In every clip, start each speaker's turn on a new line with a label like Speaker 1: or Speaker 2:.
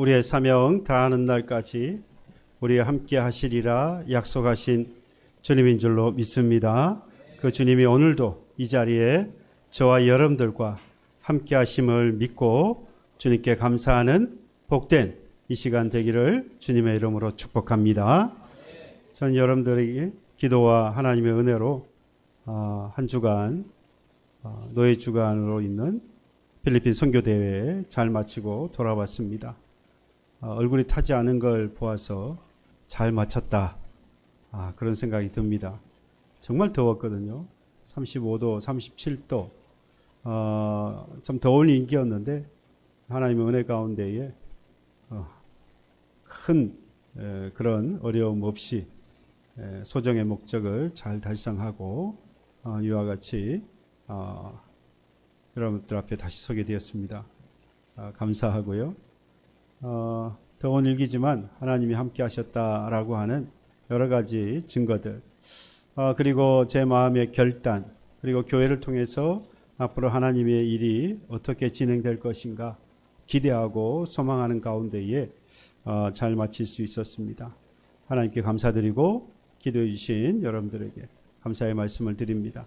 Speaker 1: 우리의 사명 다하는 날까지 우리와 함께 하시리라 약속하신 주님인 줄로 믿습니다. 그 주님이 오늘도 이 자리에 저와 여러분들과 함께 하심을 믿고 주님께 감사하는 복된 이 시간 되기를 주님의 이름으로 축복합니다. 저는 여러분들에게 기도와 하나님의 은혜로 한 주간 노예 주간으로 있는 필리핀 선교대회 잘 마치고 돌아왔습니다. 얼굴이 타지 않은 걸 보아서 잘 마쳤다, 그런 생각이 듭니다. 정말 더웠거든요. 35도, 37도, 참 더운 인기였는데 하나님의 은혜 가운데에 큰 그런 어려움 없이 소정의 목적을 잘 달성하고 이와 같이 여러분들 앞에 다시 서게 되었습니다. 감사하고요. 더운 일기지만 하나님이 함께 하셨다라고 하는 여러 가지 증거들, 그리고 제 마음의 결단, 그리고 교회를 통해서 앞으로 하나님의 일이 어떻게 진행될 것인가 기대하고 소망하는 가운데에 잘 마칠 수 있었습니다. 하나님께 감사드리고 기도해 주신 여러분들에게 감사의 말씀을 드립니다.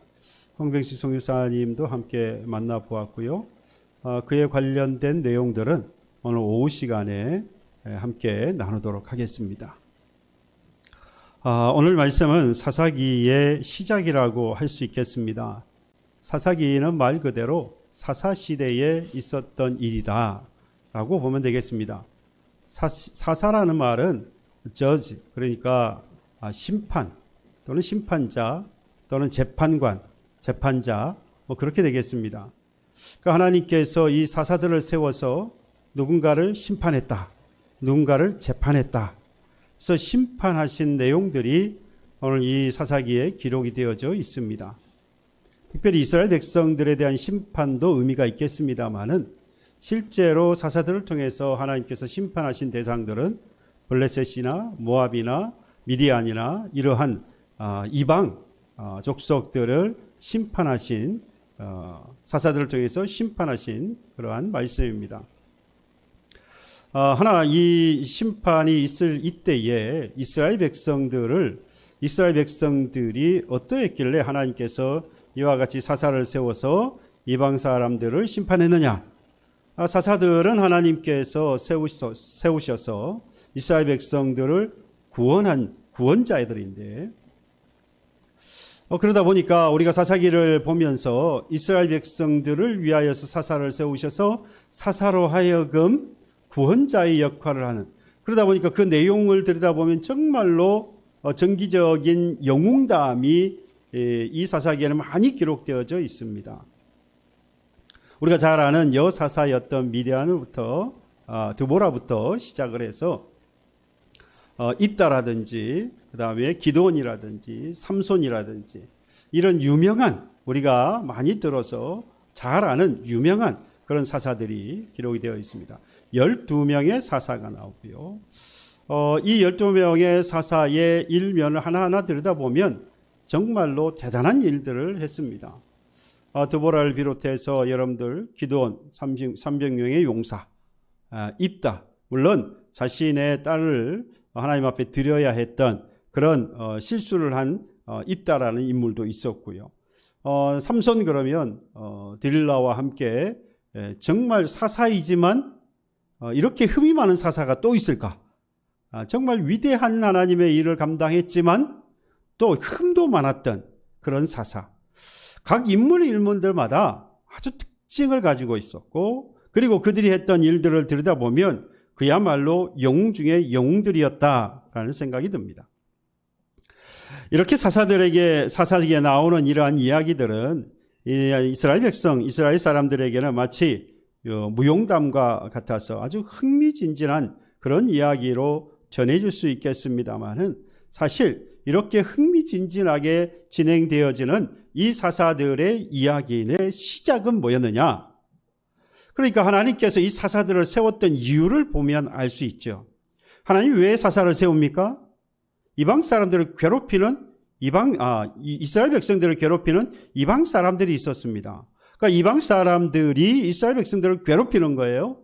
Speaker 1: 홍병식 선교사님도 함께 만나보았고요. 그에 관련된 내용들은 오늘 오후 시간에 함께 나누도록 하겠습니다. 오늘 말씀은 사사기의 시작이라고 할 수 있겠습니다. 사사기는 말 그대로 사사시대에 있었던 일이다 라고 보면 되겠습니다. 사사라는 말은 judge, 그러니까 심판 또는 심판자 또는 재판관, 재판자, 그렇게 되겠습니다. 그러니까 하나님께서 이 사사들을 세워서 누군가를 심판했다, 누군가를 재판했다. 그래서 심판하신 내용들이 오늘 이 사사기에 기록이 되어져 있습니다. 특별히 이스라엘 백성들에 대한 심판도 의미가 있겠습니다만은 실제로 사사들을 통해서 하나님께서 심판하신 대상들은 블레셋이나 모압이나 미디안이나 이러한 이방 족속들을 심판하신 사사들을 통해서 심판하신 그러한 말씀입니다. 이 심판이 있을 이때에 이스라엘 백성들이 어떠했길래 하나님께서 이와 같이 사사를 세워서 이방 사람들을 심판했느냐? 사사들은 하나님께서 세우셔서 이스라엘 백성들을 구원한 구원자들인데, 그러다 보니까 우리가 사사기를 보면서 이스라엘 백성들을 위하여서 사사를 세우셔서 사사로 하여금 구원자의 역할을 하는, 그러다 보니까 그 내용을 들여다보면 정말로 정기적인 영웅담이 이 사사기에는 많이 기록되어져 있습니다. 우리가 잘 아는 여사사였던 미디안으로부터 드보라부터 시작을 해서 입다라든지 그 다음에 기드온이라든지 삼손이라든지 이런 유명한, 우리가 많이 들어서 잘 아는 유명한 그런 사사들이 기록이 되어 있습니다. 12명의 사사가 나오고요. 이 12명의 사사의 일면을 하나하나 들여다보면 정말로 대단한 일들을 했습니다. 드보라를 비롯해서 여러분들 기드온 300명의 용사, 입다, 물론 자신의 딸을 하나님 앞에 드려야 했던 그런 실수를 한 입다라는 인물도 있었고요. 삼손, 그러면 드릴라와 함께 정말 사사이지만 이렇게 흠이 많은 사사가 또 있을까? 정말 위대한 하나님의 일을 감당했지만 또 흠도 많았던 그런 사사. 각 인물들마다 아주 특징을 가지고 있었고, 그리고 그들이 했던 일들을 들여다보면 그야말로 영웅 중에 영웅들이었다라는 생각이 듭니다. 이렇게 사사기에 나오는 이러한 이야기들은 이스라엘 백성, 이스라엘 사람들에게는 마치 무용담과 같아서 아주 흥미진진한 그런 이야기로 전해질 수 있겠습니다만은, 사실 이렇게 흥미진진하게 진행되어지는 이 사사들의 이야기의 시작은 뭐였느냐? 그러니까 하나님께서 이 사사들을 세웠던 이유를 보면 알 수 있죠. 하나님이 왜 사사를 세웁니까? 이방 사람들을 괴롭히는 이스라엘 백성들을 괴롭히는 이방 사람들이 있었습니다. 그러니까 이방 사람들이 이스라엘 백성들을 괴롭히는 거예요.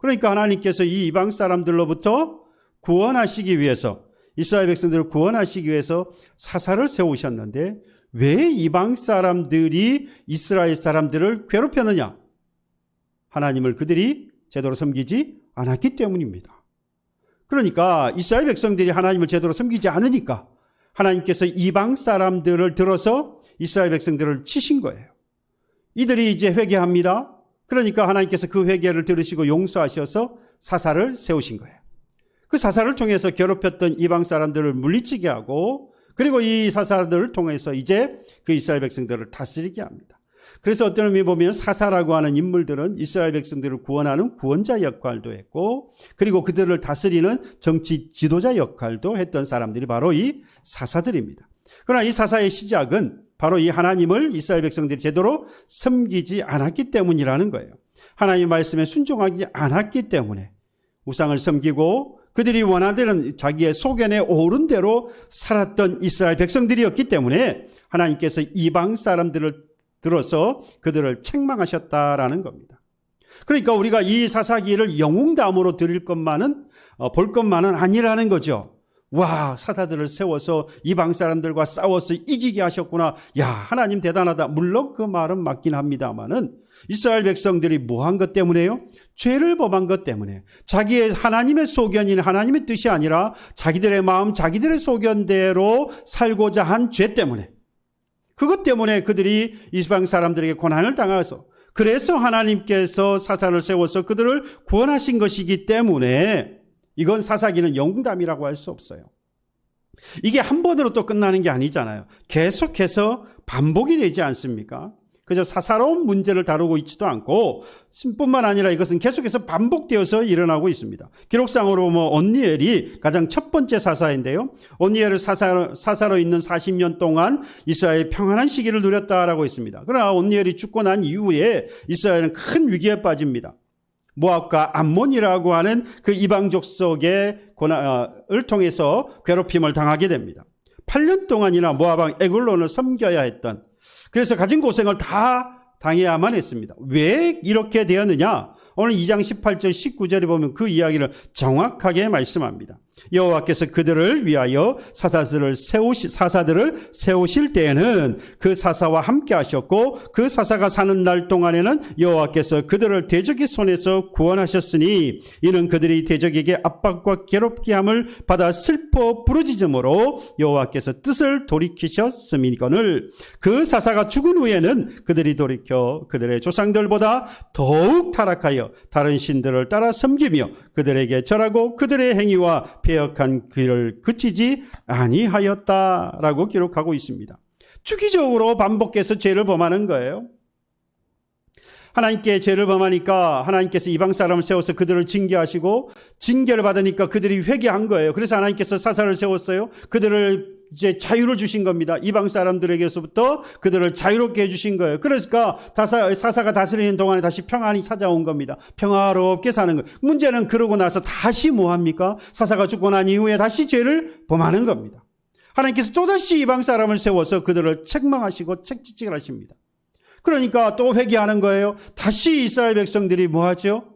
Speaker 1: 그러니까 하나님께서 이 이방 사람들로부터 구원하시기 위해서, 이스라엘 백성들을 구원하시기 위해서 사사를 세우셨는데 왜 이방 사람들이 이스라엘 사람들을 괴롭혔느냐? 하나님을 그들이 제대로 섬기지 않았기 때문입니다. 그러니까 이스라엘 백성들이 하나님을 제대로 섬기지 않으니까 하나님께서 이방 사람들을 들어서 이스라엘 백성들을 치신 거예요. 이들이 이제 회개합니다. 그러니까 하나님께서 그 회개를 들으시고 용서하셔서 사사를 세우신 거예요. 그 사사를 통해서 괴롭혔던 이방 사람들을 물리치게 하고, 그리고 이 사사들을 통해서 이제 그 이스라엘 백성들을 다스리게 합니다. 그래서 어떤 의미에 보면 사사라고 하는 인물들은 이스라엘 백성들을 구원하는 구원자 역할도 했고, 그리고 그들을 다스리는 정치 지도자 역할도 했던 사람들이 바로 이 사사들입니다. 그러나 이 사사의 시작은 바로 이 하나님을 이스라엘 백성들이 제대로 섬기지 않았기 때문이라는 거예요. 하나님의 말씀에 순종하지 않았기 때문에 우상을 섬기고 그들이 원하는 자기의 소견에 오른 대로 살았던 이스라엘 백성들이었기 때문에 하나님께서 이방 사람들을 들어서 그들을 책망하셨다라는 겁니다. 그러니까 우리가 이 사사기를 영웅담으로 드릴 것만은 볼 것만은 아니라는 거죠. 와, 사사들을 세워서 이방 사람들과 싸워서 이기게 하셨구나. 야, 하나님 대단하다. 물론 그 말은 맞긴 합니다만은 이스라엘 백성들이 뭐 한 것 때문에요? 죄를 범한 것 때문에, 자기의 하나님의 소견인 하나님의 뜻이 아니라 자기들의 마음, 자기들의 소견대로 살고자 한 죄 때문에, 그것 때문에 그들이 이방 사람들에게 고난을 당해서, 그래서 하나님께서 사사를 세워서 그들을 구원하신 것이기 때문에 이건 사사기는 영웅담이라고 할 수 없어요. 이게 한 번으로 또 끝나는 게 아니잖아요. 계속해서 반복이 되지 않습니까? 그저 사사로운 문제를 다루고 있지도 않고, 뿐만 아니라 이것은 계속해서 반복되어서 일어나고 있습니다. 기록상으로 보면 온니엘이 가장 첫 번째 사사인데요. 온니엘을 사사로 있는 40년 동안 이스라엘의 평안한 시기를 누렸다라고 했습니다. 그러나 온니엘이 죽고 난 이후에 이스라엘은 큰 위기에 빠집니다. 모압과 암몬이라고 하는 그 이방족 속의 고난을 통해서 괴롭힘을 당하게 됩니다. 8년 동안이나 모압 왕 에글론을 섬겨야 했던, 그래서 가진 고생을 다 당해야만 했습니다. 왜 이렇게 되었느냐? 오늘 2장 18절 19절에 보면 그 이야기를 정확하게 말씀합니다. 여호와께서 그들을 위하여 사사들을 세우실 때에는 그 사사와 함께 하셨고, 그 사사가 사는 날 동안에는 여호와께서 그들을 대적의 손에서 구원하셨으니 이는 그들이 대적에게 압박과 괴롭게함을 받아 슬퍼 부르짖음으로 여호와께서 뜻을 돌이키셨음이거늘, 그 사사가 죽은 후에는 그들이 돌이켜 그들의 조상들보다 더욱 타락하여 다른 신들을 따라 섬기며 그들에게 절하고 그들의 행위와 배역한 길을 그치지 아니하였다라고 기록하고 있습니다. 주기적으로 반복해서 죄를 범하는 거예요. 하나님께 죄를 범하니까 하나님께서 이방 사람을 세워서 그들을 징계하시고, 징계를 받으니까 그들이 회개한 거예요. 그래서 하나님께서 사사를 세웠어요. 그들을 이제 자유를 주신 겁니다. 이방 사람들에게서부터 그들을 자유롭게 해주신 거예요. 그러니까 사사가 다스리는 동안에 다시 평안이 찾아온 겁니다. 평화롭게 사는 거예요. 문제는 그러고 나서 다시 뭐 합니까? 사사가 죽고 난 이후에 다시 죄를 범하는 겁니다. 하나님께서 또다시 이방 사람을 세워서 그들을 책망하시고 책찍질 하십니다. 그러니까 또 회개하는 거예요. 다시 이스라엘 백성들이 뭐 하죠?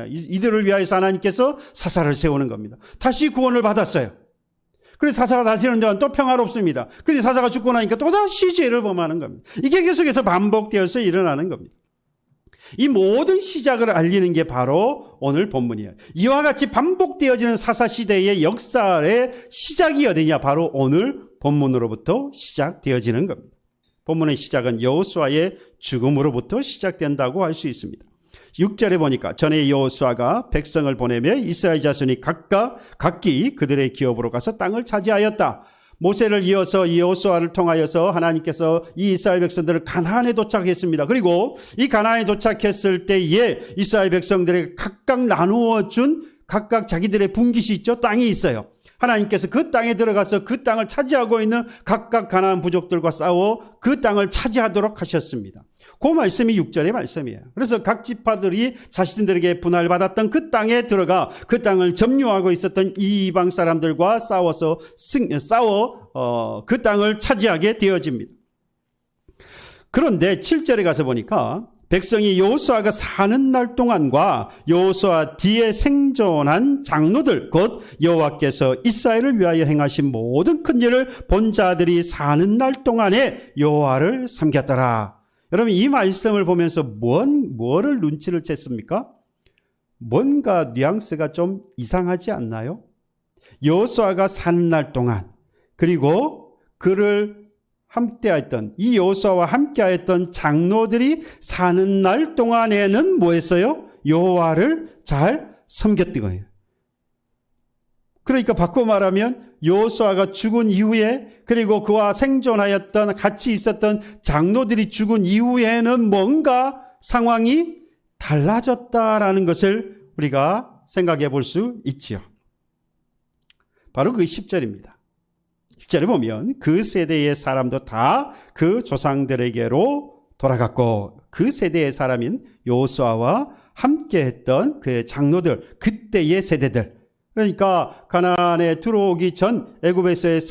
Speaker 1: 이들을 위하여서 하나님께서 사사를 세우는 겁니다. 다시 구원을 받았어요. 그래서 사사가 다스리는 동안 또 평화롭습니다. 그런데 사사가 죽고 나니까 또다시 죄를 범하는 겁니다. 이게 계속해서 반복되어서 일어나는 겁니다. 이 모든 시작을 알리는 게 바로 오늘 본문이에요. 이와 같이 반복되어지는 사사 시대의 역사의 시작이 어디냐? 바로 오늘 본문으로부터 시작되어지는 겁니다. 본문의 시작은 여호수아의 죽음으로부터 시작된다고 할 수 있습니다. 6절에 보니까 전에 여호수아가 백성을 보내며 이스라엘 자손이 각기 그들의 기업으로 가서 땅을 차지하였다. 모세를 이어서 이 여호수아를 통하여서 하나님께서 이 이스라엘 백성들을 가나안에 도착했습니다. 그리고 이 가나안에 도착했을 때에 이스라엘 백성들에게 각각 나누어 준 각각 자기들의 분깃이 있죠. 땅이 있어요. 하나님께서 그 땅에 들어가서 그 땅을 차지하고 있는 각각 가나안 부족들과 싸워 그 땅을 차지하도록 하셨습니다. 그 말씀이 6절의 말씀이에요. 그래서 각 지파들이 자신들에게 분할받았던 그 땅에 들어가 그 땅을 점유하고 있었던 이 이방 사람들과 싸워 그 땅을 차지하게 되어집니다. 그런데 7절에 가서 보니까 백성이 여호수아가 사는 날 동안과 여호수아 뒤에 생존한 장로들 곧 여호와께서 이스라엘을 위하여 행하신 모든 큰 일을 본 자들이 사는 날 동안에 여호와를 섬겼더라. 여러분 이 말씀을 보면서 뭐를 눈치를 챘습니까? 뭔가 뉘앙스가 좀 이상하지 않나요? 여호수아가 사는 날 동안 그리고 그를 함께했던 이 여호수아와 함께했던 장로들이 사는 날 동안에는 뭐 했어요? 여호와를 잘 섬겼던 거예요. 그러니까 바꿔 말하면 여호수아가 죽은 이후에 그리고 그와 생존하였던 같이 있었던 장로들이 죽은 이후에는 뭔가 상황이 달라졌다라는 것을 우리가 생각해 볼 수 있지요. 바로 그 10절입니다. 10절에 보면 그 세대의 사람도 다 그 조상들에게로 돌아갔고 그 세대의 사람인 여호수아와 함께했던 그 장로들 그때의 세대들 그러니까 가나안에 들어오기 전 애굽에서의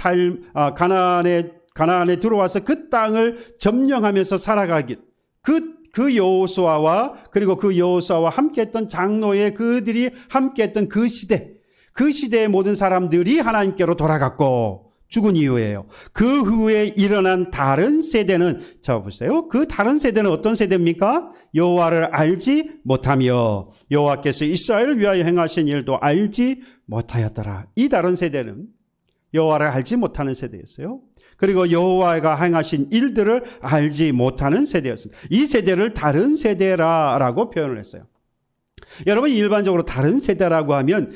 Speaker 1: 가나안에 들어와서 그 땅을 점령하면서 살아가기 그 여호수아와 그리고 그 여호수아와 함께했던 장로의 그들이 함께했던 그 시대의 모든 사람들이 하나님께로 돌아갔고 죽은 이후에요. 그 후에 일어난 다른 세대는 자 보세요. 그 다른 세대는 어떤 세대입니까? 여호와를 알지 못하며 여호와께서 이스라엘을 위하여 행하신 일도 알지 못하였더라. 이 다른 세대는 여호와를 알지 못하는 세대였어요. 그리고 여호와가 행하신 일들을 알지 못하는 세대였습니다. 이 세대를 다른 세대라고 표현을 했어요. 여러분 일반적으로 다른 세대라고 하면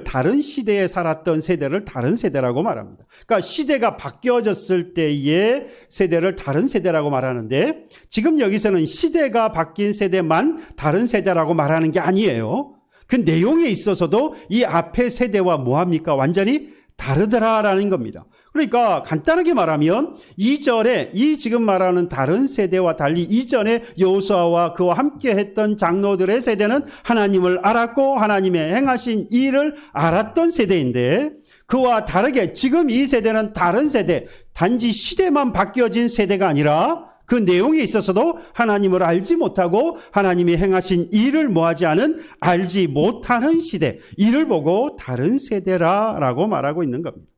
Speaker 1: 다른 시대에 살았던 세대를 다른 세대라고 말합니다. 그러니까 시대가 바뀌어졌을 때의 세대를 다른 세대라고 말하는데 지금 여기서는 시대가 바뀐 세대만 다른 세대라고 말하는 게 아니에요. 그 내용에 있어서도 이 앞의 세대와 뭐합니까? 완전히 다르더라라는 겁니다. 그러니까 간단하게 말하면 이전에 이 지금 말하는 다른 세대와 달리 이전에 여호수아와 그와 함께 했던 장로들의 세대는 하나님을 알았고 하나님의 행하신 일을 알았던 세대인데 그와 다르게 지금 이 세대는 다른 세대, 단지 시대만 바뀌어진 세대가 아니라 그 내용에 있어서도 하나님을 알지 못하고 하나님이 행하신 일을 뭐하지 않은 알지 못하는 시대, 이를 보고 다른 세대라고 말하고 있는 겁니다.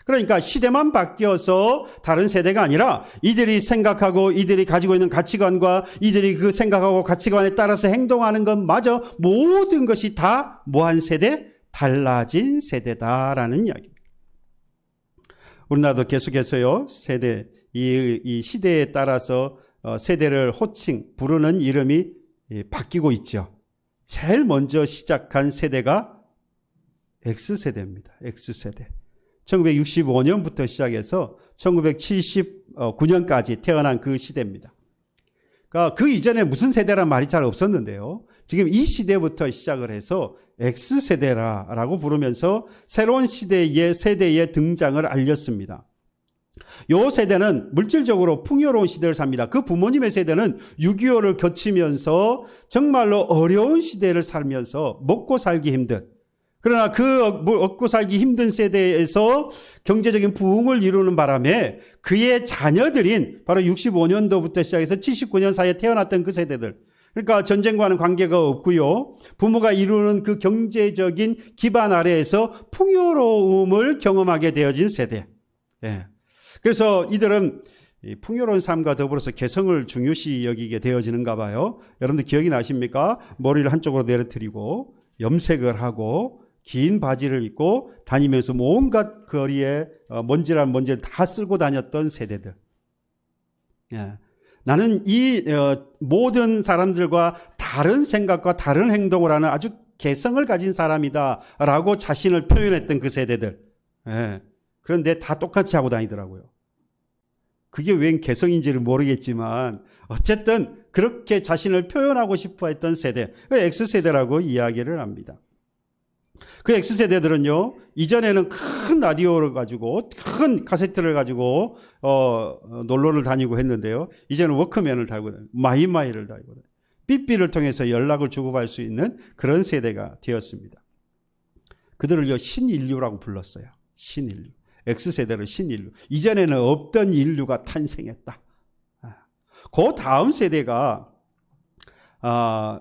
Speaker 1: 그러니까 시대만 바뀌어서 다른 세대가 아니라 이들이 생각하고 이들이 가지고 있는 가치관과 이들이 그 생각하고 가치관에 따라서 행동하는 것마저 모든 것이 다 뭐한 세대? 달라진 세대다라는 이야기입니다. 우리나라도 계속해서요 이 시대에 따라서 세대를 부르는 이름이 바뀌고 있죠. 제일 먼저 시작한 세대가 X세대입니다. X세대. 1965년부터 시작해서 1979년까지 태어난 그 시대입니다. 그러니까 그 이전에 무슨 세대란 말이 잘 없었는데요. 지금 이 시대부터 시작을 해서 X세대라고 부르면서 새로운 세대의 등장을 알렸습니다. 이 세대는 물질적으로 풍요로운 시대를 삽니다. 그 부모님의 세대는 6.25를 거치면서 정말로 어려운 시대를 살면서 먹고 살기 힘든 그러나 그 먹고 살기 힘든 세대에서 경제적인 부흥을 이루는 바람에 그의 자녀들인 바로 65년도부터 시작해서 79년 사이에 태어났던 그 세대들 그러니까 전쟁과는 관계가 없고요. 부모가 이루는 그 경제적인 기반 아래에서 풍요로움을 경험하게 되어진 세대. 예. 그래서 이들은 풍요로운 삶과 더불어서 개성을 중요시 여기게 되어지는가 봐요. 여러분들 기억이 나십니까? 머리를 한쪽으로 내려뜨리고 염색을 하고 긴 바지를 입고 다니면서 온갖 거리에 먼지를 다 쓸고 다녔던 세대들. 예. 나는 이 모든 사람들과 다른 생각과 다른 행동을 하는 아주 개성을 가진 사람이다라고 자신을 표현했던 그 세대들. 예. 그런데 다 똑같이 하고 다니더라고요. 그게 웬 개성인지를 모르겠지만 어쨌든 그렇게 자신을 표현하고 싶어 했던 세대, X세대라고 이야기를 합니다. 그 X세대들은요, 이전에는 큰 라디오를 가지고, 큰 카세트를 가지고, 놀러를 다니고 했는데요. 이제는 워크맨을 달고 다니고, 마이마이를 달고 다니고, 삐삐를 통해서 연락을 주고받을 수 있는 그런 세대가 되었습니다. 그들을요, 신인류라고 불렀어요. 신인류. X세대를 신인류. 이전에는 없던 인류가 탄생했다. 그 다음 세대가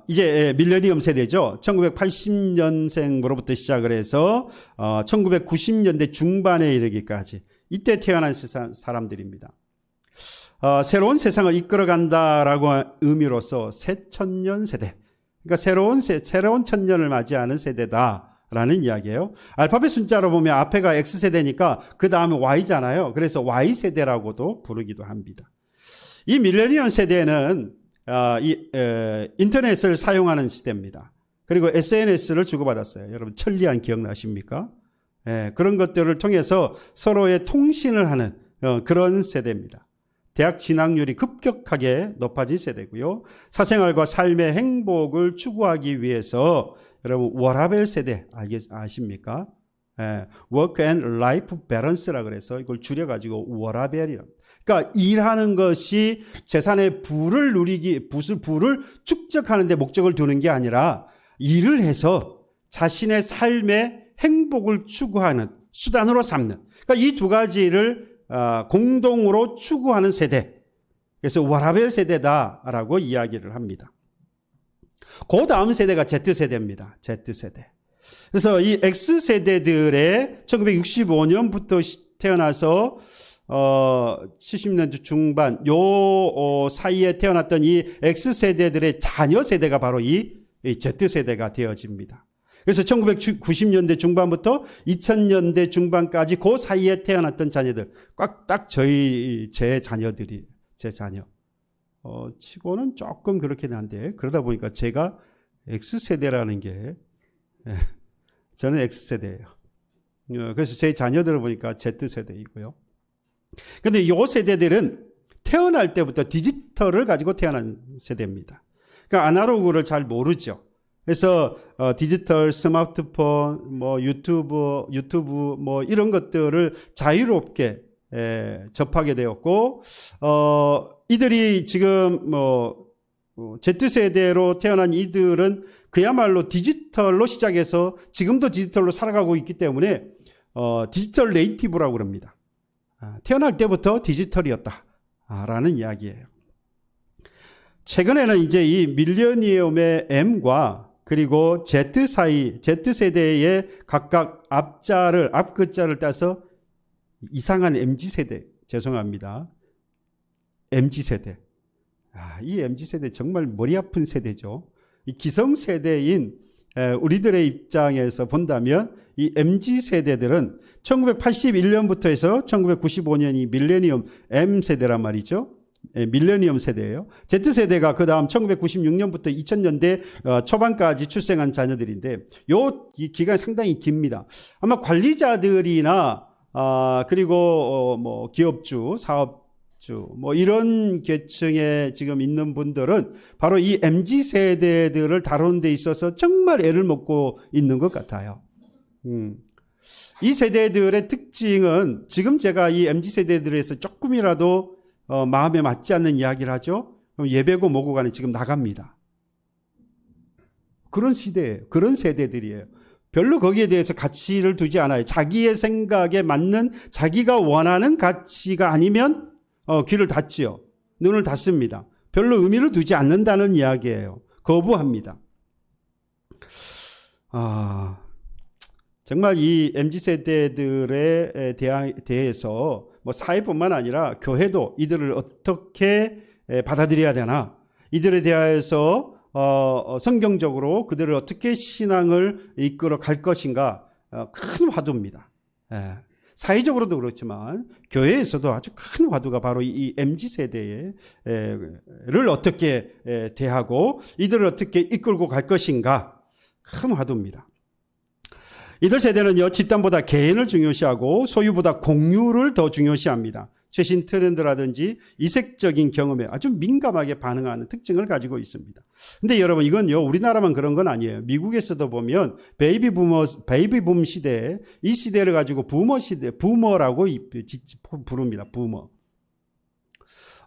Speaker 1: 이제 밀레니엄 세대죠. 1980년생으로부터 시작을 해서 1990년대 중반에 이르기까지 이때 태어난 사람들입니다. 새로운 세상을 이끌어간다라고 의미로서 새천년 세대, 그러니까 새로운 천년을 맞이하는 세대다라는 이야기예요. 알파벳 숫자로 보면 앞에가 X세대니까 그 다음에 Y잖아요. 그래서 Y세대라고도 부르기도 합니다. 이 밀레니엄 세대는 인터넷을 사용하는 시대입니다. 그리고 SNS를 주고받았어요. 여러분 천리안 기억나십니까? 그런 것들을 통해서 서로의 통신을 하는 그런 세대입니다. 대학 진학률이 급격하게 높아진 세대고요. 사생활과 삶의 행복을 추구하기 위해서 여러분 워라밸 세대 아십니까? Work and Life Balance라 그래서 이걸 줄여가지고 워라밸이라. 그러니까 일하는 것이 재산의 부를 부를 축적하는 데 목적을 두는 게 아니라 일을 해서 자신의 삶의 행복을 추구하는 수단으로 삼는. 그러니까 이 두 가지를 공동으로 추구하는 세대. 그래서 워라밸 세대다라고 이야기를 합니다. 그 다음 세대가 Z세대입니다. Z세대. 그래서 이 X세대들의 1965년부터 태어나서 70년대 중반 요 사이에 태어났던 이 X세대들의 자녀 세대가 바로 이 Z세대가 되어집니다. 그래서 1990년대 중반부터 2000년대 중반까지 그 사이에 태어났던 자녀들, 딱 제 자녀들이, 제 자녀. 치고는 조금 그렇긴 한데, 그러다 보니까 제가 X세대라는 게, 저는 X세대예요. 그래서 제 자녀들을 보니까 Z세대이고요. 근데 이 세대들은 태어날 때부터 디지털을 가지고 태어난 세대입니다. 그러니까 아날로그를 잘 모르죠. 그래서 디지털, 스마트폰, 뭐 유튜브 뭐 이런 것들을 자유롭게 접하게 되었고, 이들이 지금 Z세대로 태어난 이들은 그야말로 디지털로 시작해서 지금도 디지털로 살아가고 있기 때문에 디지털 네이티브라고 그럽니다. 태어날 때부터 디지털이었다라는 이야기예요. 최근에는 이제 이 밀레니엄의 M과 그리고 Z세대의 각각 앞글자를 따서 이상한 MZ세대, 죄송합니다. MZ세대. 이 MZ세대 정말 머리 아픈 세대죠. 이 기성세대인 우리들의 입장에서 본다면 이 MZ세대들은 1981년부터 해서 1995년이 밀레니엄 M세대란 말이죠. 밀레니엄 세대예요. Z세대가 그 다음 1996년부터 2000년대 초반까지 출생한 자녀들인데 이 기간이 상당히 깁니다. 아마 관리자들이나 그리고 뭐 기업주, 사업주 뭐 이런 계층에 지금 있는 분들은 바로 이 MZ세대들을 다루는 데 있어서 정말 애를 먹고 있는 것 같아요. 이 세대들의 특징은 지금 제가 이 MZ세대들에서 조금이라도 마음에 맞지 않는 이야기를 하죠. 그럼 예배고 뭐고 간에 지금 나갑니다. 그런 시대예요. 그런 세대들이에요. 별로 거기에 대해서 가치를 두지 않아요. 자기의 생각에 맞는 자기가 원하는 가치가 아니면 귀를 닫지요. 눈을 닫습니다. 별로 의미를 두지 않는다는 이야기예요. 거부합니다. 정말 이 MZ세대들에 대해서 뭐 사회뿐만 아니라 교회도 이들을 어떻게 받아들여야 되나, 이들에 대해서 성경적으로 그들을 어떻게 신앙을 이끌어 갈 것인가 큰 화두입니다. 사회적으로도 그렇지만 교회에서도 아주 큰 화두가 바로 이 MZ세대를 어떻게 대하고 이들을 어떻게 이끌고 갈 것인가 큰 화두입니다. 이들 세대는요, 집단보다 개인을 중요시하고 소유보다 공유를 더 중요시합니다. 최신 트렌드라든지 이색적인 경험에 아주 민감하게 반응하는 특징을 가지고 있습니다. 근데 여러분, 이건요, 우리나라만 그런 건 아니에요. 미국에서도 보면 베이비붐 시대, 이 시대를 가지고 부머라고 부릅니다. 부머.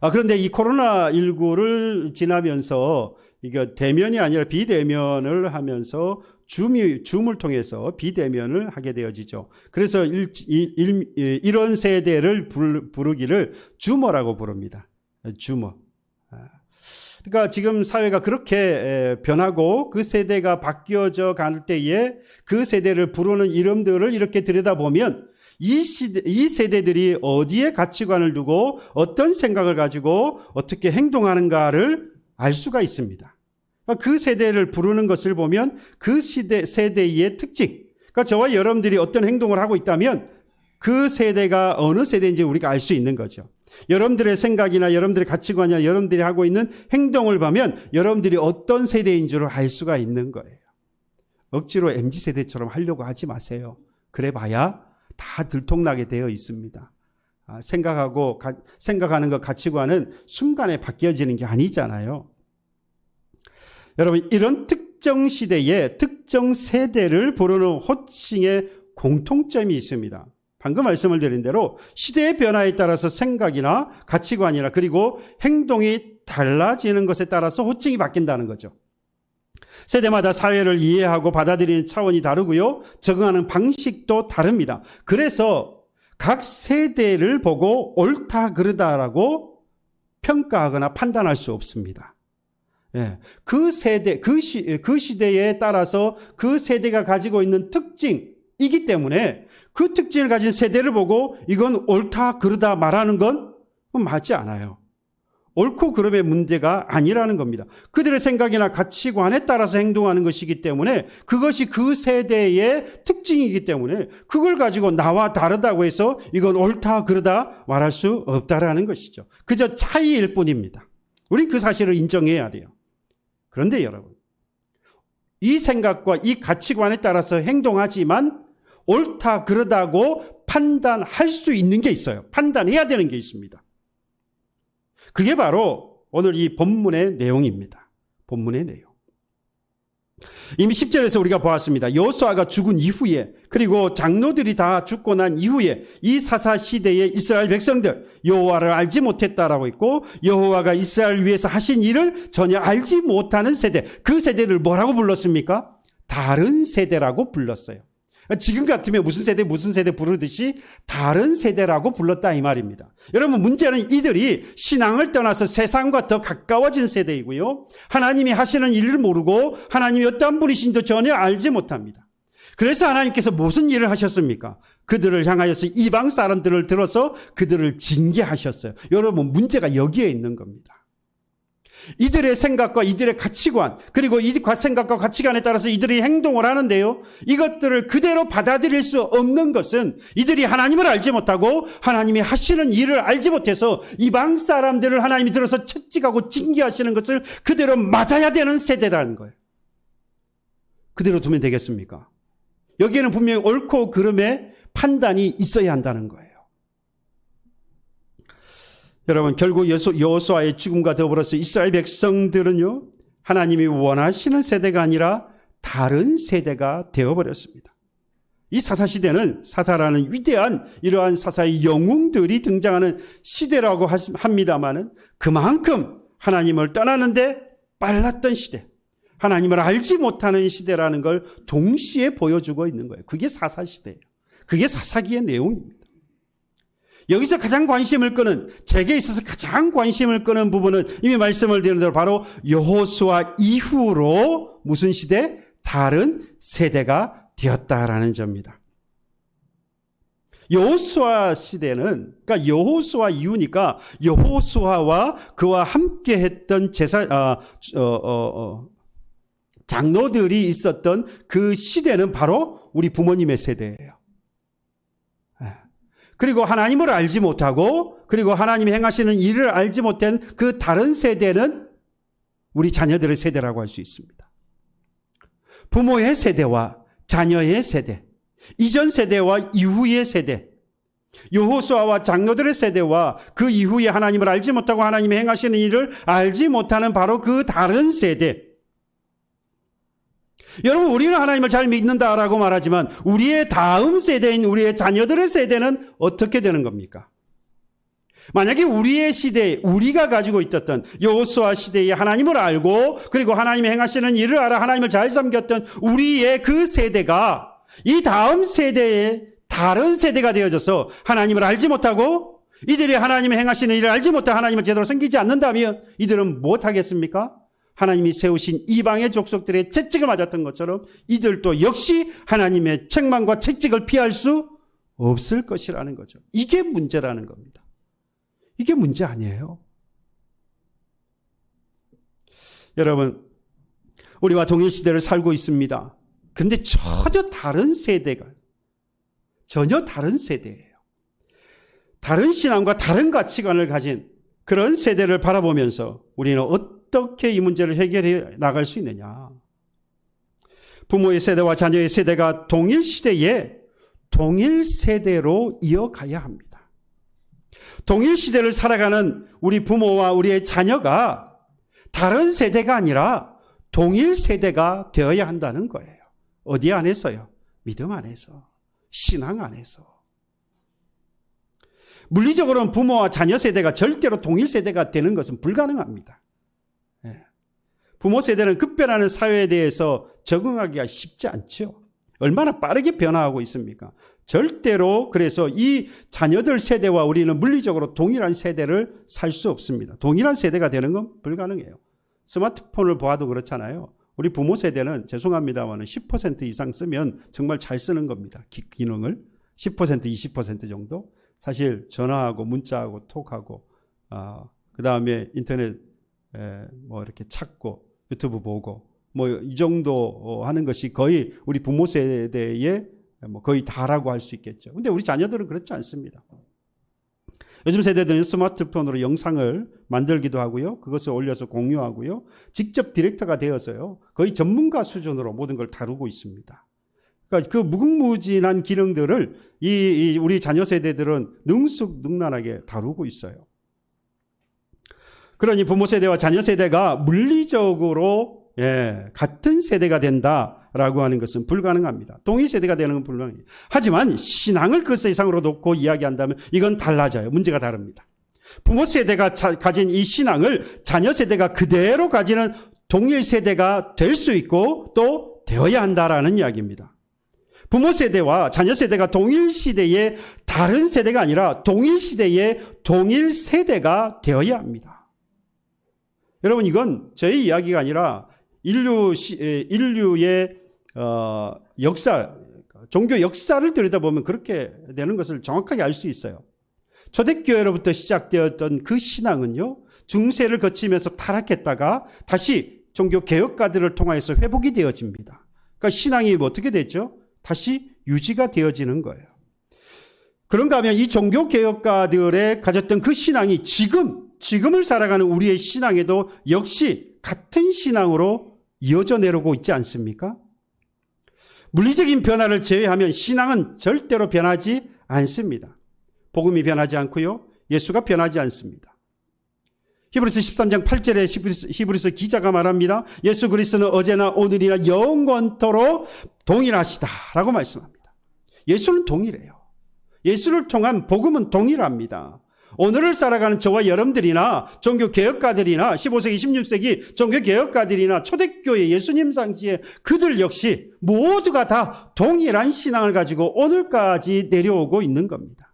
Speaker 1: 그런데 이 코로나19를 지나면서 이거 대면이 아니라 비대면을 하면서 줌을 통해서 비대면을 하게 되어지죠. 그래서 이런 세대를 부르기를 줌머라고 부릅니다. 줌머. 그러니까 지금 사회가 그렇게 변하고 그 세대가 바뀌어져 갈 때에 그 세대를 부르는 이름들을 이렇게 들여다보면 이 세대들이 어디에 가치관을 두고 어떤 생각을 가지고 어떻게 행동하는가를 알 수가 있습니다. 그 세대를 부르는 것을 보면 그 세대의 특징, 그러니까 저와 여러분들이 어떤 행동을 하고 있다면 그 세대가 어느 세대인지 우리가 알 수 있는 거죠. 여러분들의 생각이나 여러분들의 가치관이나 여러분들이 하고 있는 행동을 보면 여러분들이 어떤 세대인 줄 알 수가 있는 거예요. 억지로 MZ세대처럼 하려고 하지 마세요. 그래 봐야 다 들통나게 되어 있습니다. 생각하는 것, 가치관은 순간에 바뀌어지는 게 아니잖아요. 여러분, 이런 특정 시대에 특정 세대를 부르는 호칭의 공통점이 있습니다. 방금 말씀을 드린 대로 시대의 변화에 따라서 생각이나 가치관이나 그리고 행동이 달라지는 것에 따라서 호칭이 바뀐다는 거죠. 세대마다 사회를 이해하고 받아들이는 차원이 다르고요. 적응하는 방식도 다릅니다. 그래서 각 세대를 보고 옳다 그르다라고 평가하거나 판단할 수 없습니다. 예, 그 세대, 그 시대에 따라서 그 세대가 가지고 있는 특징이기 때문에 그 특징을 가진 세대를 보고 이건 옳다 그르다 말하는 건 맞지 않아요. 옳고 그름의 문제가 아니라는 겁니다. 그들의 생각이나 가치관에 따라서 행동하는 것이기 때문에 그것이 그 세대의 특징이기 때문에 그걸 가지고 나와 다르다고 해서 이건 옳다 그르다 말할 수 없다라는 것이죠. 그저 차이일 뿐입니다. 우린 그 사실을 인정해야 돼요. 그런데 여러분, 이 생각과 이 가치관에 따라서 행동하지만 옳다 그러다고 판단할 수 있는 게 있어요. 판단해야 되는 게 있습니다. 그게 바로 오늘 이 본문의 내용입니다. 본문의 내용. 이미 10절에서 우리가 보았습니다. 여호수아가 죽은 이후에 그리고 장로들이 다 죽고 난 이후에 이 사사 시대의 이스라엘 백성들 여호와를 알지 못했다라고 했고 여호와가 이스라엘 위해서 하신 일을 전혀 알지 못하는 세대, 그 세대를 뭐라고 불렀습니까? 다른 세대라고 불렀어요. 지금 같으면 무슨 세대 부르듯이 다른 세대라고 불렀다 이 말입니다. 여러분, 문제는 이들이 신앙을 떠나서 세상과 더 가까워진 세대이고요. 하나님이 하시는 일을 모르고 하나님이 어떤 분이신지도 전혀 알지 못합니다. 그래서 하나님께서 무슨 일을 하셨습니까? 그들을 향하여서 이방 사람들을 들어서 그들을 징계하셨어요. 여러분, 문제가 여기에 있는 겁니다. 이들의 생각과 이들의 가치관, 그리고 이 생각과 가치관에 따라서 이들이 행동을 하는데요, 이것들을 그대로 받아들일 수 없는 것은 이들이 하나님을 알지 못하고 하나님이 하시는 일을 알지 못해서 이방 사람들을 하나님이 들어서 채찍하고 징계하시는 것을 그대로 맞아야 되는 세대라는 거예요. 그대로 두면 되겠습니까? 여기에는 분명히 옳고 그름의 판단이 있어야 한다는 거예요. 여러분, 결국 여호수아의 죽음과 더불어서 이스라엘 백성들은요, 하나님이 원하시는 세대가 아니라 다른 세대가 되어버렸습니다. 이 사사시대는 사사라는 위대한 이러한 사사의 영웅들이 등장하는 시대라고 합니다마는 그만큼 하나님을 떠나는데 빨랐던 시대, 하나님을 알지 못하는 시대라는 걸 동시에 보여주고 있는 거예요. 그게 사사시대예요. 그게 사사기의 내용입니다. 여기서 가장 관심을 끄는, 제게 있어서 가장 관심을 끄는 부분은 이미 말씀을 드린 대로 바로 여호수아 이후로 무슨 시대? 다른 세대가 되었다라는 점입니다. 여호수아 시대는, 그러니까 여호수아 이후니까 여호수아와 그와 함께 했던 장로들이 있었던 그 시대는 바로 우리 부모님의 세대예요. 그리고 하나님을 알지 못하고 그리고 하나님이 행하시는 일을 알지 못한 그 다른 세대는 우리 자녀들의 세대라고 할 수 있습니다. 부모의 세대와 자녀의 세대, 이전 세대와 이후의 세대, 여호수아와 장로들의 세대와 그 이후에 하나님을 알지 못하고 하나님이 행하시는 일을 알지 못하는 바로 그 다른 세대. 여러분, 우리는 하나님을 잘 믿는다라고 말하지만 우리의 다음 세대인 우리의 자녀들의 세대는 어떻게 되는 겁니까? 만약에 우리의 시대에 우리가 가지고 있었던 여호수아 시대에 하나님을 알고 그리고 하나님이 행하시는 일을 알아 하나님을 잘 섬겼던 우리의 그 세대가 이 다음 세대의 다른 세대가 되어져서 하나님을 알지 못하고 이들이 하나님이 행하시는 일을 알지 못해 하나님을 제대로 섬기지 않는다면 이들은 무엇하겠습니까? 하나님이 세우신 이방의 족속들의 채찍을 맞았던 것처럼 이들도 역시 하나님의 책망과 채찍을 피할 수 없을 것이라는 거죠. 이게 문제라는 겁니다. 이게 문제 아니에요. 여러분, 우리와 동일 시대를 살고 있습니다. 근데 전혀 다른 세대예요. 다른 신앙과 다른 가치관을 가진 그런 세대를 바라보면서 우리는 어떻게 이 문제를 해결해 나갈 수 있느냐. 부모의 세대와 자녀의 세대가 동일 시대에 동일 세대로 이어가야 합니다. 동일 시대를 살아가는 우리 부모와 우리의 자녀가 다른 세대가 아니라 동일 세대가 되어야 한다는 거예요. 어디 안에서요? 믿음 안에서, 신앙 안에서. 물리적으로는 부모와 자녀 세대가 절대로 동일 세대가 되는 것은 불가능합니다. 부모 세대는 급변하는 사회에 대해서 적응하기가 쉽지 않죠. 얼마나 빠르게 변화하고 있습니까? 절대로 그래서 이 자녀들 세대와 우리는 물리적으로 동일한 세대를 살 수 없습니다. 동일한 세대가 되는 건 불가능해요. 스마트폰을 보아도 그렇잖아요. 우리 부모 세대는 죄송합니다만 10% 이상 쓰면 정말 잘 쓰는 겁니다. 기능을 10% 20% 정도. 사실 전화하고 문자하고 톡하고 그 다음에 인터넷 뭐 이렇게 찾고 유튜브 보고 뭐 이 정도 하는 것이 거의 우리 부모 세대의 뭐 거의 다라고 할 수 있겠죠. 근데 우리 자녀들은 그렇지 않습니다. 요즘 세대들은 스마트폰으로 영상을 만들기도 하고요. 그것을 올려서 공유하고요. 직접 디렉터가 되어서요. 거의 전문가 수준으로 모든 걸 다루고 있습니다. 그러니까 그 무궁무진한 기능들을 우리 자녀 세대들은 능숙능란하게 다루고 있어요. 그러니 부모 세대와 자녀 세대가 물리적으로 같은 세대가 된다라고 하는 것은 불가능합니다. 동일 세대가 되는 건 불가능해요. 하지만 신앙을 그 이상으로 놓고 이야기한다면 이건 달라져요. 문제가 다릅니다. 부모 세대가 가진 이 신앙을 자녀 세대가 그대로 가지는 동일 세대가 될 수 있고 또 되어야 한다라는 이야기입니다. 부모 세대와 자녀 세대가 동일 시대의 다른 세대가 아니라 동일 시대의 동일 세대가 되어야 합니다. 여러분, 이건 저의 이야기가 아니라 인류의 역사, 종교 역사를 들여다보면 그렇게 되는 것을 정확하게 알 수 있어요. 초대교회로부터 시작되었던 그 신앙은요, 중세를 거치면서 타락했다가 다시 종교 개혁가들을 통해서 회복이 되어집니다. 그러니까 신앙이 어떻게 됐죠? 다시 유지가 되어지는 거예요. 그런가 하면 이 종교 개혁가들의 가졌던 그 신앙이 지금을 살아가는 우리의 신앙에도 역시 같은 신앙으로 이어져 내려오고 있지 않습니까? 물리적인 변화를 제외하면 신앙은 절대로 변하지 않습니다. 복음이 변하지 않고요. 예수가 변하지 않습니다. 히브리서 13장 8절에 히브리서 기자가 말합니다. 예수 그리스도는 어제나 오늘이나 영원토록 동일하시다라고 말씀합니다. 예수는 동일해요. 예수를 통한 복음은 동일합니다. 오늘을 살아가는 저와 여러분들이나 종교개혁가들이나 15세기 16세기 종교개혁가들이나 초대교회 예수님 당시에 그들 역시 모두가 다 동일한 신앙을 가지고 오늘까지 내려오고 있는 겁니다.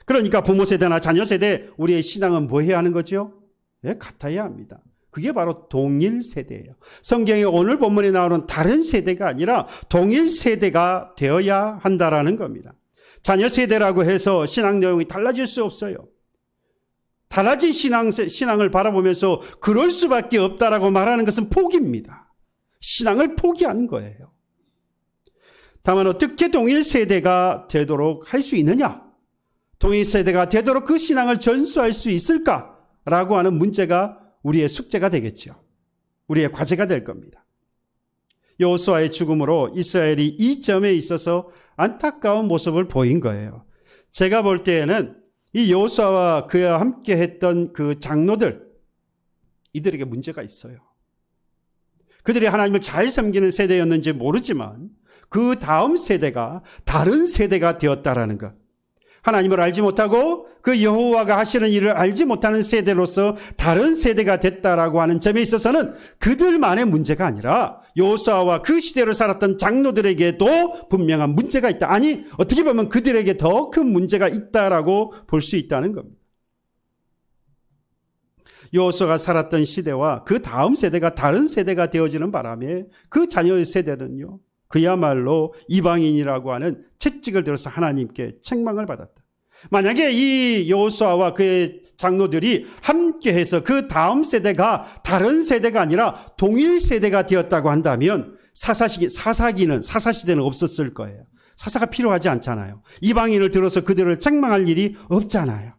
Speaker 1: 그러니까 부모 세대나 자녀 세대 우리의 신앙은 뭐 해야 하는 거죠? 같아야 합니다. 그게 바로 동일 세대예요. 성경에 오늘 본문에 나오는 다른 세대가 아니라 동일 세대가 되어야 한다라는 겁니다. 자녀 세대라고 해서 신앙 내용이 달라질 수 없어요. 달라진 신앙을 바라보면서 그럴 수밖에 없다라고 말하는 것은 포기입니다. 신앙을 포기하는 거예요. 다만 어떻게 동일 세대가 되도록 할 수 있느냐? 동일 세대가 되도록 그 신앙을 전수할 수 있을까라고 하는 문제가 우리의 숙제가 되겠죠. 우리의 과제가 될 겁니다. 여호수아의 죽음으로 이스라엘이 이 점에 있어서 안타까운 모습을 보인 거예요. 제가 볼 때에는 이 여호수아와 그와 함께 했던 그 장로들, 이들에게 문제가 있어요. 그들이 하나님을 잘 섬기는 세대였는지 모르지만 그 다음 세대가 다른 세대가 되었다라는 것. 하나님을 알지 못하고 그 여호와가 하시는 일을 알지 못하는 세대로서 다른 세대가 됐다라고 하는 점에 있어서는 그들만의 문제가 아니라 여호수아와 그 시대를 살았던 장로들에게도 분명한 문제가 있다. 아니, 어떻게 보면 그들에게 더 큰 문제가 있다라고 볼 수 있다는 겁니다. 여호수아가 살았던 시대와 그 다음 세대가 다른 세대가 되어지는 바람에 그 자녀의 세대는요, 그야말로 이방인이라고 하는 채찍을 들어서 하나님께 책망을 받았다. 만약에 이 여호수아와 그의 장로들이 함께해서 그 다음 세대가 다른 세대가 아니라 동일 세대가 되었다고 한다면 사사시대는 없었을 거예요. 사사가 필요하지 않잖아요. 이방인을 들어서 그들을 책망할 일이 없잖아요.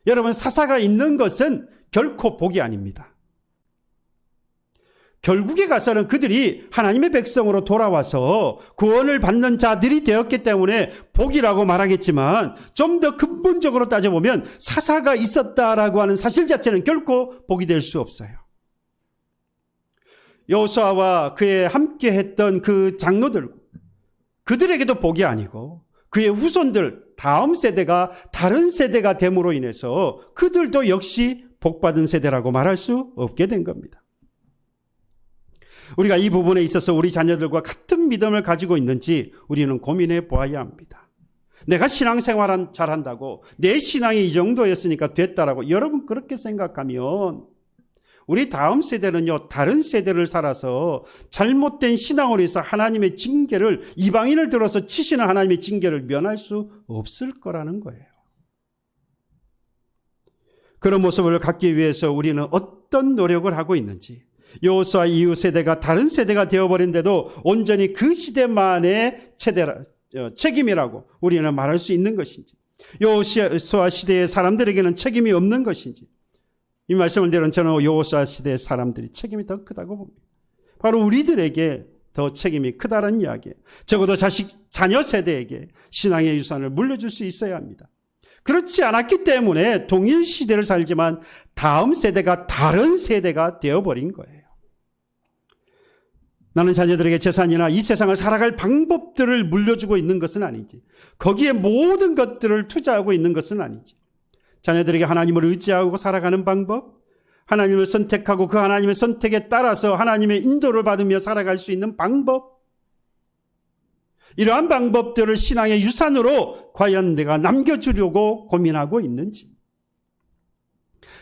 Speaker 1: 여러분, 사사가 있는 것은 결코 복이 아닙니다. 결국에 가서는 그들이 하나님의 백성으로 돌아와서 구원을 받는 자들이 되었기 때문에 복이라고 말하겠지만 좀 더 근본적으로 따져보면 사사가 있었다라고 하는 사실 자체는 결코 복이 될 수 없어요. 여호수아와 그의 함께 했던 그 장로들, 그들에게도 복이 아니고 그의 후손들, 다음 세대가 다른 세대가 됨으로 인해서 그들도 역시 복받은 세대라고 말할 수 없게 된 겁니다. 우리가 이 부분에 있어서 우리 자녀들과 같은 믿음을 가지고 있는지 우리는 고민해 보아야 합니다. 내가 신앙생활 잘한다고 내 신앙이 이 정도였으니까 됐다라고 여러분 그렇게 생각하면 우리 다음 세대는요, 다른 세대를 살아서 잘못된 신앙으로 해서 하나님의 징계를, 이방인을 들어서 치시는 하나님의 징계를 면할 수 없을 거라는 거예요. 그런 모습을 갖기 위해서 우리는 어떤 노력을 하고 있는지, 여호수아 이후 세대가 다른 세대가 되어버린데도 온전히 그 시대만의 책임이라고 우리는 말할 수 있는 것인지, 여호수아 시대의 사람들에게는 책임이 없는 것인지, 이 말씀을 들은 저는 여호수아 시대의 사람들이 책임이 더 크다고 봅니다. 바로 우리들에게 더 책임이 크다는 이야기예요. 적어도 자녀 세대에게 신앙의 유산을 물려줄 수 있어야 합니다. 그렇지 않았기 때문에 동일 시대를 살지만 다음 세대가 다른 세대가 되어버린 거예요. 나는 자녀들에게 재산이나 이 세상을 살아갈 방법들을 물려주고 있는 것은 아니지, 거기에 모든 것들을 투자하고 있는 것은 아니지, 자녀들에게 하나님을 의지하고 살아가는 방법, 하나님을 선택하고 그 하나님의 선택에 따라서 하나님의 인도를 받으며 살아갈 수 있는 방법, 이러한 방법들을 신앙의 유산으로 과연 내가 남겨주려고 고민하고 있는지,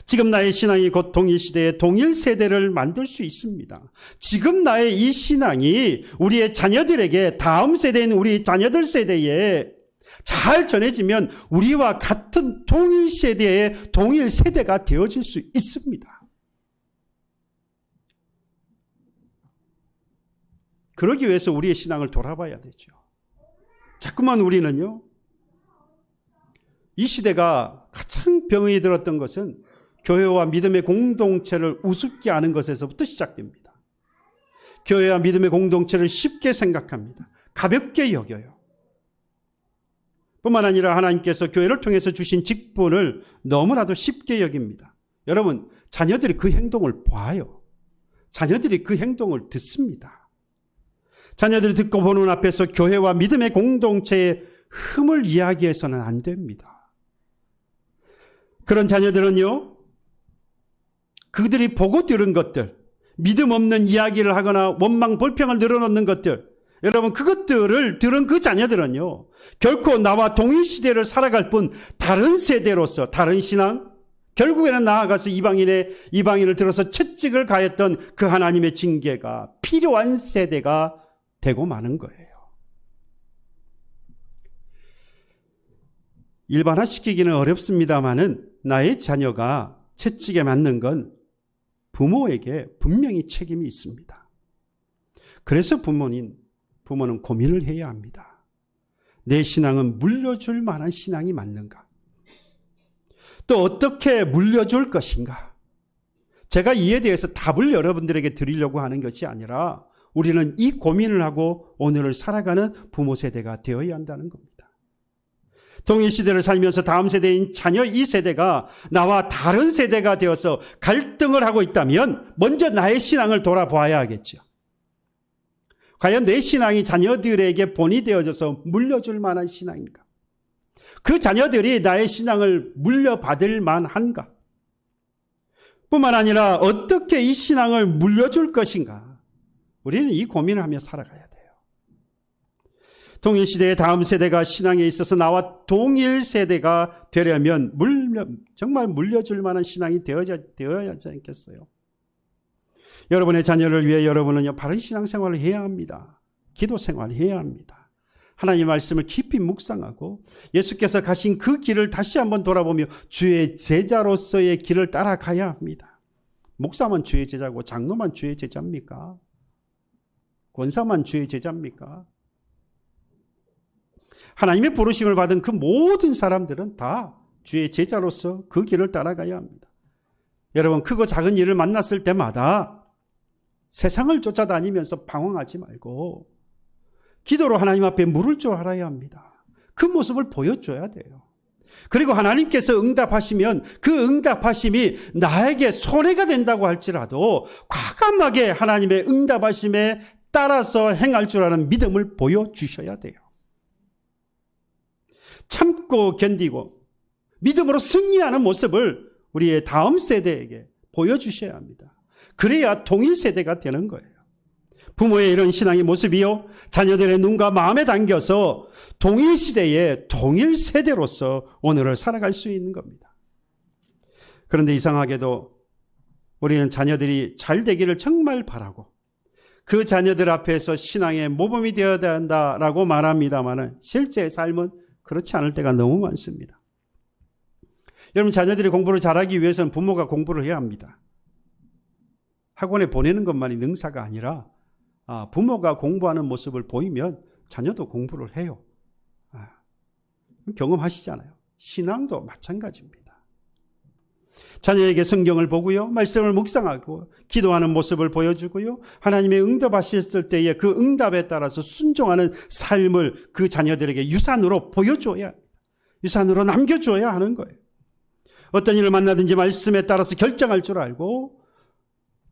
Speaker 1: 지금 나의 신앙이 곧 동일 시대의 동일 세대를 만들 수 있습니다. 지금 나의 이 신앙이 우리의 자녀들에게, 다음 세대인 우리 자녀들 세대에 잘 전해지면 우리와 같은 동일 세대의 동일 세대가 되어질 수 있습니다. 그러기 위해서 우리의 신앙을 돌아봐야 되죠. 자꾸만 우리는요, 이 시대가 가장 병이 들었던 것은 교회와 믿음의 공동체를 우습게 하는 것에서부터 시작됩니다. 교회와 믿음의 공동체를 쉽게 생각합니다. 가볍게 여겨요. 뿐만 아니라 하나님께서 교회를 통해서 주신 직분을 너무나도 쉽게 여깁니다. 여러분, 자녀들이 그 행동을 봐요. 자녀들이 그 행동을 듣습니다. 자녀들이 듣고 보는 앞에서 교회와 믿음의 공동체의 흠을 이야기해서는 안 됩니다. 그런 자녀들은요, 그들이 보고 들은 것들, 믿음 없는 이야기를 하거나 원망 불평을 늘어놓는 것들, 여러분 그것들을 들은 그 자녀들은요, 결코 나와 동일 시대를 살아갈 뿐 다른 세대로서 다른 신앙, 결국에는 나아가서 이방인을 들어서 채찍을 가했던 그 하나님의 징계가 필요한 세대가 되고 마는 거예요. 일반화시키기는 어렵습니다마는 나의 자녀가 채찍에 맞는 건 부모에게 분명히 책임이 있습니다. 그래서 부모는 고민을 해야 합니다. 내 신앙은 물려줄 만한 신앙이 맞는가? 또 어떻게 물려줄 것인가? 제가 이에 대해서 답을 여러분들에게 드리려고 하는 것이 아니라 우리는 이 고민을 하고 오늘을 살아가는 부모 세대가 되어야 한다는 겁니다. 동일 시대를 살면서 다음 세대인 자녀 이 세대가 나와 다른 세대가 되어서 갈등을 하고 있다면 먼저 나의 신앙을 돌아봐야 하겠죠. 과연 내 신앙이 자녀들에게 본이 되어져서 물려줄 만한 신앙인가? 그 자녀들이 나의 신앙을 물려받을 만한가? 뿐만 아니라 어떻게 이 신앙을 물려줄 것인가? 우리는 이 고민을 하며 살아가야 돼요. 동일시대의 다음 세대가 신앙에 있어서 나와 동일 세대가 되려면 정말 물려줄 만한 신앙이 되어야 하지 않겠어요? 여러분의 자녀를 위해 여러분은 바른 신앙생활을 해야 합니다. 기도 생활을 해야 합니다. 하나님의 말씀을 깊이 묵상하고 예수께서 가신 그 길을 다시 한번 돌아보며 주의 제자로서의 길을 따라가야 합니다. 목사만 주의 제자고 장로만 주의 제자입니까? 권사만 주의 제자입니까? 하나님의 부르심을 받은 그 모든 사람들은 다 주의 제자로서 그 길을 따라가야 합니다. 여러분, 크고 작은 일을 만났을 때마다 세상을 쫓아다니면서 방황하지 말고 기도로 하나님 앞에 물을 줄 알아야 합니다. 그 모습을 보여줘야 돼요. 그리고 하나님께서 응답하시면 그 응답하심이 나에게 손해가 된다고 할지라도 과감하게 하나님의 응답하심에 따라서 행할 줄 아는 믿음을 보여주셔야 돼요. 참고 견디고 믿음으로 승리하는 모습을 우리의 다음 세대에게 보여주셔야 합니다. 그래야 동일 세대가 되는 거예요. 부모의 이런 신앙의 모습이요, 자녀들의 눈과 마음에 담겨서 동일 시대의 동일 세대로서 오늘을 살아갈 수 있는 겁니다. 그런데 이상하게도 우리는 자녀들이 잘 되기를 정말 바라고 그 자녀들 앞에서 신앙의 모범이 되어야 한다라고 말합니다만 실제 삶은 그렇지 않을 때가 너무 많습니다. 여러분, 자녀들이 공부를 잘하기 위해서는 부모가 공부를 해야 합니다. 학원에 보내는 것만이 능사가 아니라 부모가 공부하는 모습을 보이면 자녀도 공부를 해요. 경험하시잖아요. 신앙도 마찬가지입니다. 자녀에게 성경을 보고요, 말씀을 묵상하고 기도하는 모습을 보여주고요, 하나님의 응답하셨을 때의 그 응답에 따라서 순종하는 삶을 그 자녀들에게 유산으로 보여줘야, 유산으로 남겨줘야 하는 거예요. 어떤 일을 만나든지 말씀에 따라서 결정할 줄 알고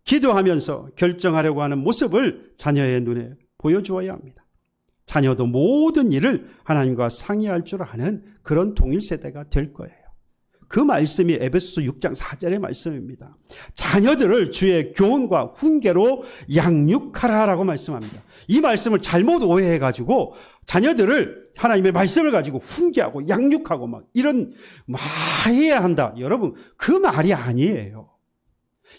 Speaker 1: 기도하면서 결정하려고 하는 모습을 자녀의 눈에 보여주어야 합니다. 자녀도 모든 일을 하나님과 상의할 줄 아는 그런 동일 세대가 될 거예요. 그 말씀이 에베소서 6장 4절의 말씀입니다. 자녀들을 주의 교훈과 훈계로 양육하라라고 말씀합니다. 이 말씀을 잘못 오해해가지고 자녀들을 하나님의 말씀을 가지고 훈계하고 양육하고 막 해야 한다. 여러분, 그 말이 아니에요.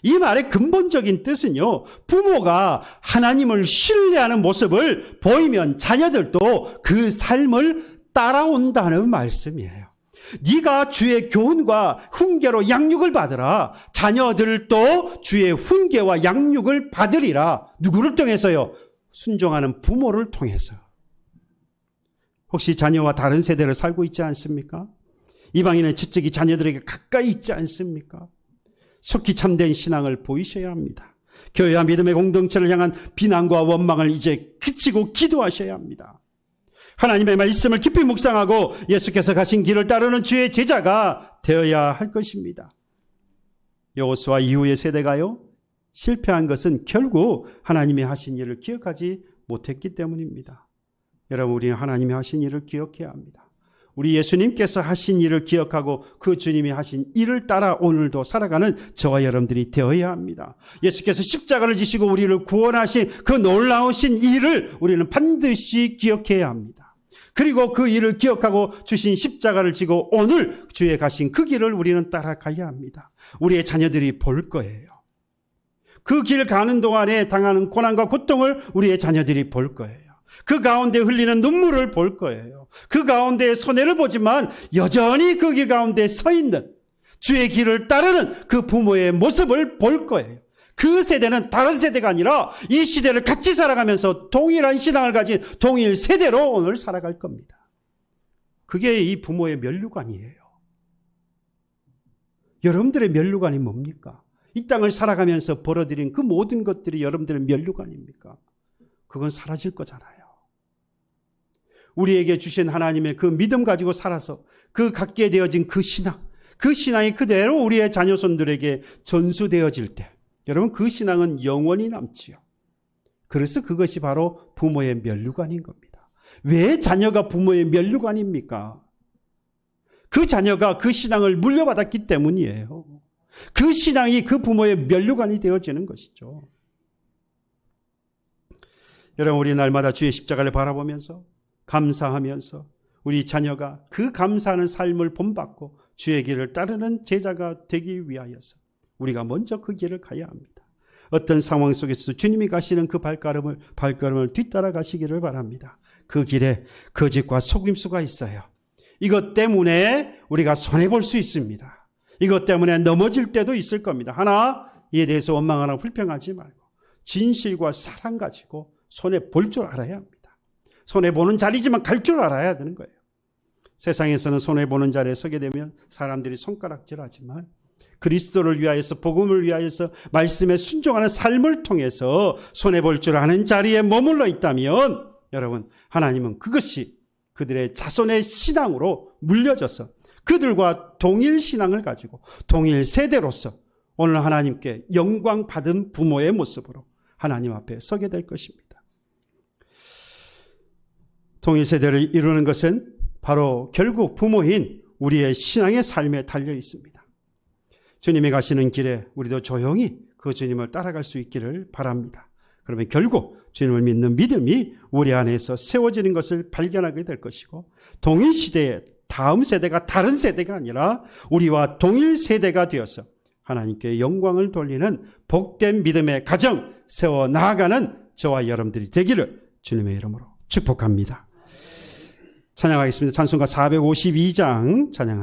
Speaker 1: 이 말의 근본적인 뜻은요, 부모가 하나님을 신뢰하는 모습을 보이면 자녀들도 그 삶을 따라온다는 말씀이에요. 네가 주의 교훈과 훈계로 양육을 받으라. 자녀들도 주의 훈계와 양육을 받으리라. 누구를 통해서요? 순종하는 부모를 통해서. 혹시 자녀와 다른 세대를 살고 있지 않습니까? 이방인의 채찍이 자녀들에게 가까이 있지 않습니까? 속히 참된 신앙을 보이셔야 합니다. 교회와 믿음의 공동체를 향한 비난과 원망을 이제 그치고 기도하셔야 합니다. 하나님의 말씀을 깊이 묵상하고 예수께서 가신 길을 따르는 주의 제자가 되어야 할 것입니다. 여호수아 이후의 세대가요, 실패한 것은 결국 하나님이 하신 일을 기억하지 못했기 때문입니다. 여러분, 우리는 하나님이 하신 일을 기억해야 합니다. 우리 예수님께서 하신 일을 기억하고 그 주님이 하신 일을 따라 오늘도 살아가는 저와 여러분들이 되어야 합니다. 예수께서 십자가를 지시고 우리를 구원하신 그 놀라우신 일을 우리는 반드시 기억해야 합니다. 그리고 그 일을 기억하고 주신 십자가를 지고 오늘 주에 가신 그 길을 우리는 따라가야 합니다. 우리의 자녀들이 볼 거예요. 그 길 가는 동안에 당하는 고난과 고통을 우리의 자녀들이 볼 거예요. 그 가운데 흘리는 눈물을 볼 거예요. 그 가운데 손해를 보지만 여전히 그 길 가운데 서 있는 주의 길을 따르는 그 부모의 모습을 볼 거예요. 그 세대는 다른 세대가 아니라 이 시대를 같이 살아가면서 동일한 신앙을 가진 동일 세대로 오늘 살아갈 겁니다. 그게 이 부모의 면류관이에요. 여러분들의 면류관이 뭡니까? 이 땅을 살아가면서 벌어들인 그 모든 것들이 여러분들의 면류관입니까? 그건 사라질 거잖아요. 우리에게 주신 하나님의 그 믿음 가지고 살아서 그 갖게 되어진 그 신앙이 그대로 우리의 자녀손들에게 전수되어질 때 여러분, 그 신앙은 영원히 남지요. 그래서 그것이 바로 부모의 면류관인 겁니다. 왜 자녀가 부모의 면류관입니까? 그 자녀가 그 신앙을 물려받았기 때문이에요. 그 신앙이 그 부모의 면류관이 되어지는 것이죠. 여러분, 우리 날마다 주의 십자가를 바라보면서 감사하면서 우리 자녀가 그 감사하는 삶을 본받고 주의 길을 따르는 제자가 되기 위하여서 우리가 먼저 그 길을 가야 합니다. 어떤 상황 속에서 주님이 가시는 그 발걸음을 뒤따라 가시기를 바랍니다. 그 길에 거짓과 속임수가 있어요. 이것 때문에 우리가 손해볼 수 있습니다. 이것 때문에 넘어질 때도 있을 겁니다. 하나, 이에 대해서 원망하거나 불평하지 말고 진실과 사랑 가지고 손해볼 줄 알아야 합니다. 손해보는 자리지만 갈 줄 알아야 되는 거예요. 세상에서는 손해보는 자리에 서게 되면 사람들이 손가락질하지만 그리스도를 위하여서, 복음을 위하여서 말씀에 순종하는 삶을 통해서 손해볼 줄 아는 자리에 머물러 있다면 여러분, 하나님은 그것이 그들의 자손의 신앙으로 물려져서 그들과 동일 신앙을 가지고 동일 세대로서 오늘 하나님께 영광 받은 부모의 모습으로 하나님 앞에 서게 될 것입니다. 동일 세대를 이루는 것은 바로 결국 부모인 우리의 신앙의 삶에 달려 있습니다. 주님이 가시는 길에 우리도 조용히 그 주님을 따라갈 수 있기를 바랍니다. 그러면 결국 주님을 믿는 믿음이 우리 안에서 세워지는 것을 발견하게 될 것이고, 동일 시대의 다음 세대가 다른 세대가 아니라 우리와 동일 세대가 되어서 하나님께 영광을 돌리는 복된 믿음의 가정 세워 나아가는 저와 여러분들이 되기를 주님의 이름으로 축복합니다. 찬양하겠습니다. 찬송가 452장 찬양합니다.